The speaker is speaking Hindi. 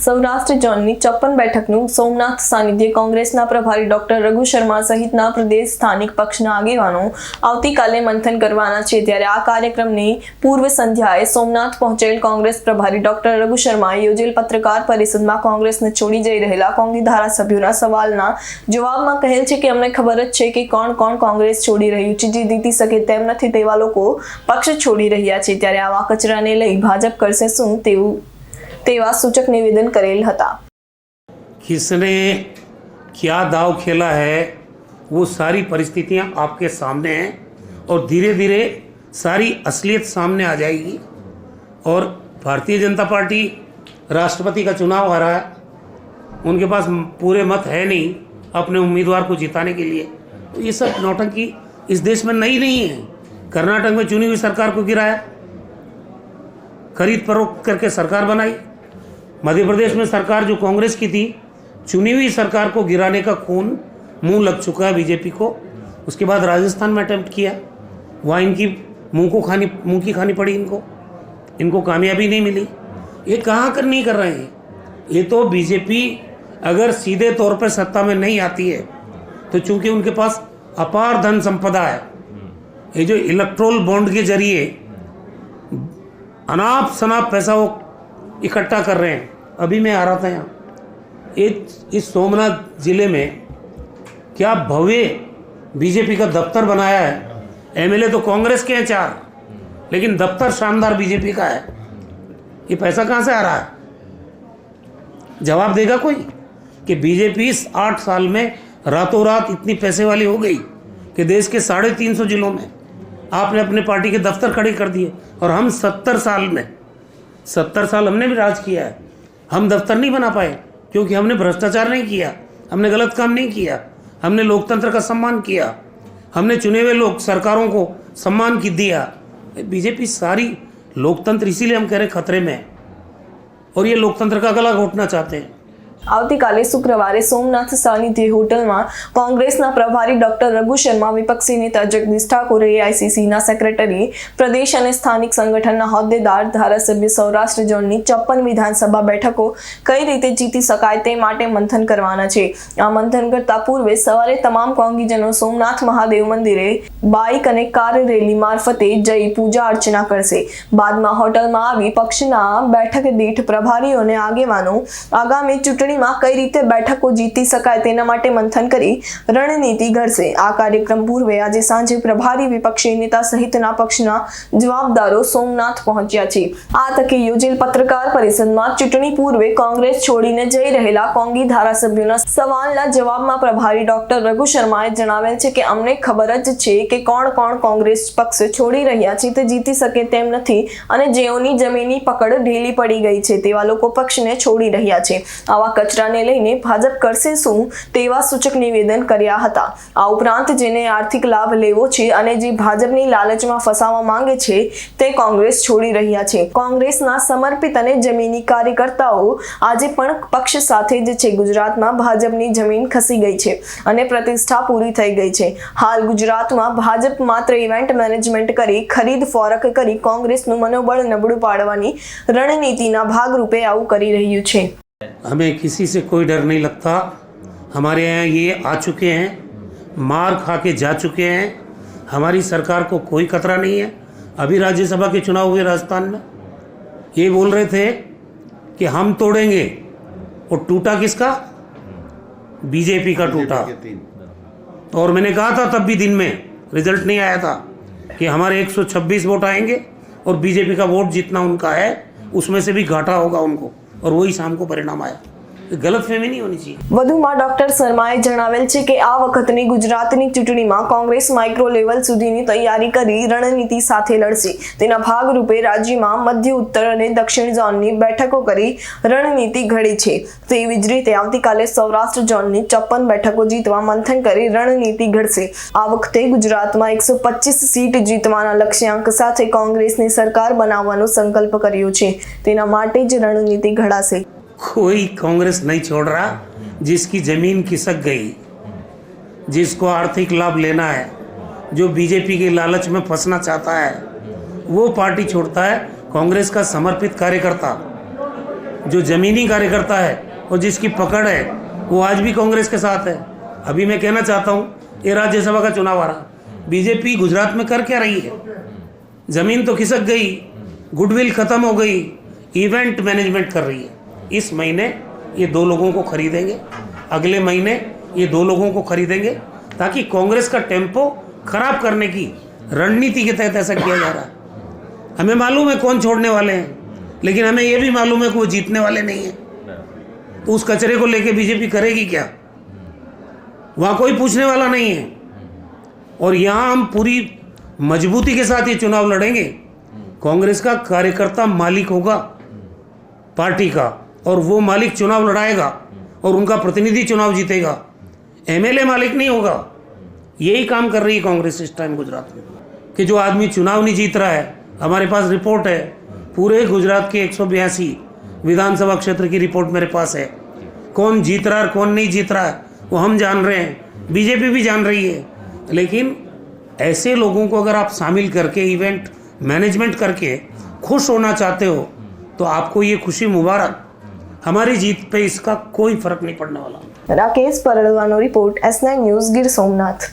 સૌરાષ્ટ્ર ઝોનની 56 બેઠકનું સોમનાથ સાનિધ્ય કોંગ્રેસના પ્રભારી ડોક્ટર રઘુ શર્મા સહિતના પ્રદેશ સ્થાનિક પક્ષના આગેવાનો આવતીકાલે મંથન કરવાના છે। ત્યારે આ કાર્યક્રમની પૂર્વ સંધ્યાએ સોમનાથ પહોંચેલ કોંગ્રેસ પ્રભારી ડોક્ટર રઘુ શર્માએ યોજેલ પત્રકાર પરિષદમાં કોંગ્રેસને છોડી જઈ રહેલા કોંગ્રેસ ધારાસભ્યોના સવાલના જવાબમાં કહેલ છે કે અમને ખબર જ છે કે કોણ કોંગ્રેસ છોડી રહ્યું છે, જે જીતી શકે તેમ નથી તેવા લોકો પક્ષ છોડી રહ્યા છે। ત્યારે આવા કચરાને લઈ ભાજપ કરશે શું तेवा सूचक निवेदन करेल हता। किसने क्या दाव खेला है वो सारी परिस्थितियां आपके सामने हैं और धीरे धीरे सारी असलियत सामने आ जाएगी। और भारतीय जनता पार्टी राष्ट्रपति का चुनाव आ रहा है, उनके पास पूरे मत है नहीं अपने उम्मीदवार को जिताने के लिए। तो ये सब नौटंकी इस देश में नई नहीं है। कर्नाटक में चुनी हुई सरकार को गिराया, खरीद फरोख्त करके सरकार बनाई। मध्य प्रदेश में सरकार जो कांग्रेस की थी, चुनी हुई सरकार को गिराने का खून मुंह लग चुका है बीजेपी को। उसके बाद राजस्थान में अटेम्प्ट किया, वहाँ इनकी मुंह की खानी पड़ी, इनको कामयाबी नहीं मिली। ये कहाँ कर नहीं कर रहे हैं। ये तो बीजेपी अगर सीधे तौर पर सत्ता में नहीं आती है तो चूंकि उनके पास अपार धन संपदा है, ये जो इलेक्ट्रोल बॉन्ड के जरिए अनाप शनाप पैसा वो इकट्ठा कर रहे हैं। अभी मैं आ रहा था यहाँ, इस सोमनाथ जिले में क्या भव्य बीजेपी का दफ्तर बनाया है। एमएलए तो कांग्रेस के हैं 4, लेकिन दफ्तर शानदार बीजेपी का है। ये पैसा कहाँ से आ रहा है? जवाब देगा कोई कि बीजेपी इस 8 साल में रातों रात इतनी पैसे वाली हो गई कि देश के 350 जिलों में आपने अपने पार्टी के दफ्तर खड़े कर दिए। और हम 70 साल हमने भी राज किया है, हम दफ्तर नहीं बना पाए क्योंकि हमने भ्रष्टाचार नहीं किया, हमने गलत काम नहीं किया, हमने लोकतंत्र का सम्मान किया, हमने चुने हुए लोग सरकारों को सम्मान की दिया। बीजेपी सारी लोकतंत्र, इसीलिए हम कह रहे खतरे में है और ये लोकतंत्र का गला घोटना चाहते हैं। આવતીકાલે શુક્રવારે સોમનાથ સાનિધ્ય હોટલમાં કોંગ્રેસના પ્રભારી ડોક્ટર રઘુ શર્મા, વિપક્ષી નેતા જગદીશ ઠાકોર, એઆઈસીસીના સેક્રેટરી, પ્રદેશ અને સ્થાનિક સંગઠનના હોદ્દેદાર, ધારાસભ્ય સૌરાષ્ટ્ર ઝોનની 56 વિધાનસભા બેઠકો કઈ રીતે જીતી શકાય તે માટે મંથન કરવાના છે। આ મંથન કરતા પૂર્વે સવારે તમામ કોંગીજનો સોમનાથ મહાદેવ મંદિરે બાઇક અને કાર રેલી મારફતે જઈ પૂજા અર્ચના કરશે। બાદમાં હોટલમાં આવી પક્ષના બેઠક દીઠ પ્રભારીઓને આગેવાનો આગામી ચૂંટણી કઈ રીતે બેઠકો જીતી શકાય તેના માટે મંથન કરી રણનીતિ ઘડશે। આ કાર્યક્રમ પૂર્વે આજે સાંજે પ્રભારી વિપક્ષી નેતા સહિતના પક્ષના જવાબદારો સોમનાથ પહોંચ્યા છે। આ તકે યોજેલ પત્રકાર પરિષદમાં ચૂંટણી પૂર્વે કોંગ્રેસ છોડીને જઈ રહેલા કોંગી ધારાસભ્યોના સવાલના જવાબમાં પ્રભારી ડોક્ટર રઘુ શર્માએ જણાવેલ છે કે અમને ખબર જ છે કે કોણ કોંગ્રેસ પક્ષ છોડી રહ્યા છે તે જીતી શકે તેમ નથી અને જેઓની જમીનની પકડ ઢીલી પડી ગઈ છે તેવા લોકો પક્ષને છોડી રહ્યા છે। આવા કચરાને લઈને ભાજપ કરશે શું તેવા સૂચક નિવેદન કર્યા હતા। આ ઉપરાંત જેને આર્થિક લાભ લેવો છે અને જે ભાજપની લાલચમાં ફસાવા માંગે છે તે કોંગ્રેસ છોડી રહ્યા છે। કોંગ્રેસના સમર્પિત અને જમીની કાર્યકર્તાઓ આજે પણ પક્ષ સાથે જ છે। ગુજરાતમાં ભાજપની જમીન ખસી ગઈ છે અને પ્રતિષ્ઠા પૂરી થઈ ગઈ છે। હાલ ગુજરાતમાં ભાજપ માત્ર ઇવેન્ટ મેનેજમેન્ટ કરી ખરીદ ફોરક કરી કોંગ્રેસનું મનોબળ નબળું પાડવાની રણનીતિના ભાગરૂપે આવું કરી રહ્યું છે। हमें किसी से कोई डर नहीं लगता। हमारे यहाँ ये आ चुके हैं, मार खा के जा चुके हैं। हमारी सरकार को कोई खतरा नहीं है। अभी राज्यसभा के चुनाव हुए राजस्थान में, ये बोल रहे थे कि हम तोड़ेंगे, और टूटा किसका? बीजेपी का टूटा। और मैंने कहा था तब भी दिन में रिजल्ट नहीं आया था कि हमारे 126 वोट आएंगे और बीजेपी का वोट जितना उनका है उसमें से भी घाटा होगा उनको, और वही शाम को परिणाम आया। गलतफहमी नहीं होनी चाहिए। વધુમાં ડોક્ટર શર્માએ જણાવેલ છે કે આ વખતની ગુજરાતની ચૂંટણીમાં કોંગ્રેસ માઇક્રો લેવલ સુધીની તૈયારી કરી રણનીતિ સાથે લડશે। તેના ભાગરૂપે રાજ્યમાં મધ્ય, ઉત્તર અને દક્ષિણ ઝોનની બેઠકો કરી રણનીતિ ઘડી છે। તેવી જ રીતે આવતીકાલે સૌરાષ્ટ્ર ઝોનની 56 બેઠકો જીતવા મંથન કરી રણનીતિ ઘડશે। આ વખતે ગુજરાતમાં 125 સીટ જીતવાના લક્ષ્યાંક સાથે કોંગ્રેસની સરકાર બનાવવાનો સંકલ્પ કર્યો છે। તેના માટે જ રણનીતિ ઘડાશે। कोई कांग्रेस नहीं छोड़ रहा। जिसकी जमीन खिसक गई, जिसको आर्थिक लाभ लेना है, जो बीजेपी की लालच में फंसना चाहता है, वो पार्टी छोड़ता है। कांग्रेस का समर्पित कार्यकर्ता जो ज़मीनी कार्यकर्ता है और जिसकी पकड़ है वो आज भी कांग्रेस के साथ है। अभी मैं कहना चाहता हूँ, ये राज्यसभा का चुनाव आ रहा, बीजेपी गुजरात में कर क्या रही है? ज़मीन तो खिसक गई, गुडविल ख़त्म हो गई, इवेंट मैनेजमेंट कर रही है। इस महीने ये 2 लोगों को खरीदेंगे, अगले महीने ये 2 लोगों को खरीदेंगे, ताकि कांग्रेस का टेम्पो खराब करने की रणनीति के तहत ऐसा किया जा रहा है। हमें मालूम है कौन छोड़ने वाले हैं, लेकिन हमें ये भी मालूम है कि वो जीतने वाले नहीं हैं। तो उस कचरे को लेके बीजेपी करेगी क्या? वहाँ कोई पूछने वाला नहीं है। और यहाँ हम पूरी मजबूती के साथ ये चुनाव लड़ेंगे। कांग्रेस का कार्यकर्ता मालिक होगा पार्टी का, और वो मालिक चुनाव लड़ाएगा और उनका प्रतिनिधि चुनाव जीतेगा। एमएलए मालिक नहीं होगा। यही काम कर रही है कांग्रेस इस टाइम गुजरात में, कि जो आदमी चुनाव नहीं जीत रहा है, हमारे पास रिपोर्ट है, पूरे गुजरात के 182 विधानसभा क्षेत्र की रिपोर्ट मेरे पास है। कौन जीत रहा है कौन नहीं जीत रहा है वो हम जान रहे हैं, बीजेपी भी जान रही है। लेकिन ऐसे लोगों को अगर आप शामिल करके इवेंट मैनेजमेंट करके खुश होना चाहते हो तो आपको ये खुशी मुबारक। हमारी जीत पे इसका कोई फर्क नहीं पड़ने वाला। Rakesh परड़વાનો report S9 news Gir Somnath.